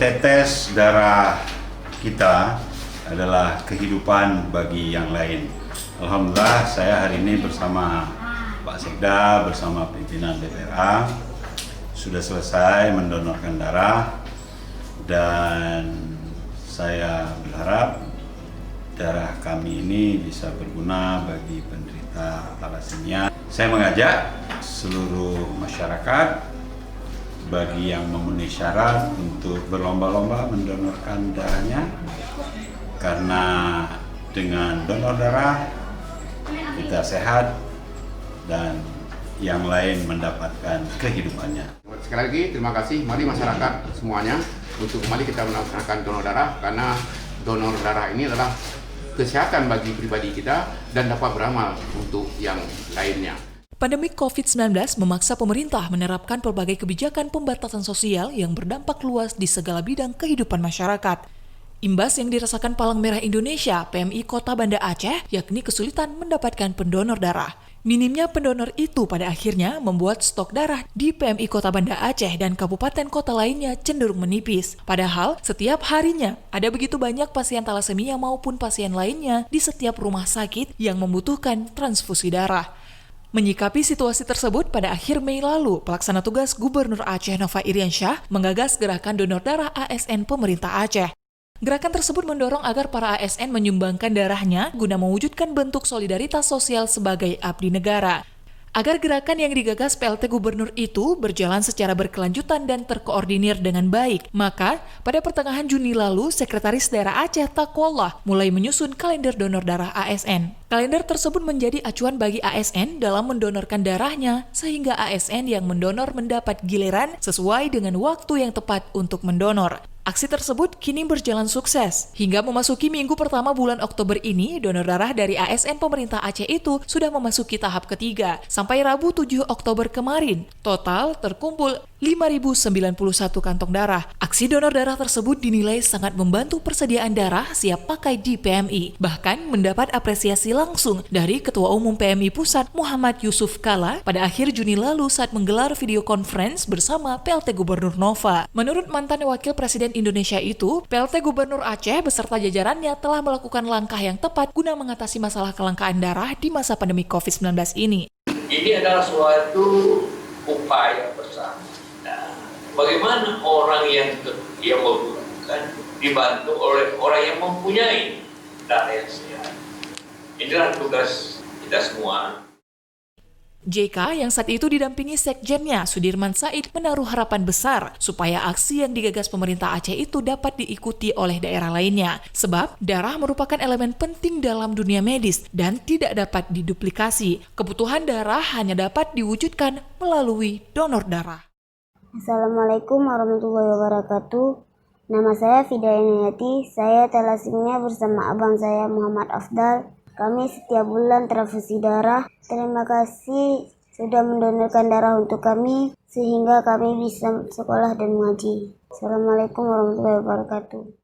Setetes darah kita adalah kehidupan bagi yang lain. Alhamdulillah saya hari ini bersama Pak Sekda, bersama pimpinan DPRA sudah selesai mendonorkan darah, dan saya berharap darah kami ini bisa berguna bagi penderita thalassemia. Saya mengajak seluruh masyarakat bagi yang memenuhi syarat untuk berlomba-lomba mendonorkan darahnya, karena dengan donor darah kita sehat dan yang lain mendapatkan kehidupannya. Sekali lagi terima kasih, mari masyarakat semuanya untuk kembali kita melaksanakan donor darah, karena donor darah ini adalah kesehatan bagi pribadi kita dan dapat beramal untuk yang lainnya. Pandemi COVID-19 memaksa pemerintah menerapkan berbagai kebijakan pembatasan sosial yang berdampak luas di segala bidang kehidupan masyarakat. Imbas yang dirasakan Palang Merah Indonesia, PMI Kota Banda Aceh, yakni kesulitan mendapatkan pendonor darah. Minimnya pendonor itu pada akhirnya membuat stok darah di PMI Kota Banda Aceh dan kabupaten kota lainnya cenderung menipis. Padahal setiap harinya ada begitu banyak pasien thalassemia maupun pasien lainnya di setiap rumah sakit yang membutuhkan transfusi darah. Menyikapi situasi tersebut, pada akhir Mei lalu, pelaksana tugas Gubernur Aceh Nova Iriansyah menggagas gerakan donor darah ASN pemerintah Aceh. Gerakan tersebut mendorong agar para ASN menyumbangkan darahnya guna mewujudkan bentuk solidaritas sosial sebagai abdi negara. Agar gerakan yang digagas PLT Gubernur itu berjalan secara berkelanjutan dan terkoordinir dengan baik, maka pada pertengahan Juni lalu, Sekretaris Daerah Aceh Taqwallah mulai menyusun kalender donor darah ASN. Kalender tersebut menjadi acuan bagi ASN dalam mendonorkan darahnya, sehingga ASN yang mendonor mendapat giliran sesuai dengan waktu yang tepat untuk mendonor. Aksi tersebut kini berjalan sukses. Hingga memasuki minggu pertama bulan Oktober ini, donor darah dari ASN pemerintah Aceh itu sudah memasuki tahap ketiga. Sampai Rabu 7 Oktober kemarin, total terkumpul 5.091 kantong darah. Aksi donor darah tersebut dinilai sangat membantu persediaan darah siap pakai di PMI. Bahkan mendapat apresiasi langsung dari Ketua Umum PMI Pusat Muhammad Yusuf Kala pada akhir Juni lalu saat menggelar video conference bersama PLT Gubernur Nova. Menurut mantan Wakil Presiden Indonesia itu, PLT Gubernur Aceh beserta jajarannya telah melakukan langkah yang tepat guna mengatasi masalah kelangkaan darah di masa pandemi COVID-19 ini. Ini adalah suatu upaya bersama. Nah, bagaimana orang yang membutuhkan dibantu oleh orang yang mempunyai darah yang sehat. Inilah tugas kita semua. JK yang saat itu didampingi sekjennya Sudirman Said menaruh harapan besar supaya aksi yang digagas pemerintah Aceh itu dapat diikuti oleh daerah lainnya. Sebab darah merupakan elemen penting dalam dunia medis dan tidak dapat diduplikasi. Kebutuhan darah hanya dapat diwujudkan melalui donor darah. Assalamualaikum warahmatullahi wabarakatuh. Nama saya Fida Inayati. Saya thalassemia bersama abang saya Muhammad Afdal. Kami setiap bulan transfusi darah. Terima kasih sudah mendonorkan darah untuk kami sehingga kami bisa sekolah dan mengaji. Assalamualaikum warahmatullahi wabarakatuh.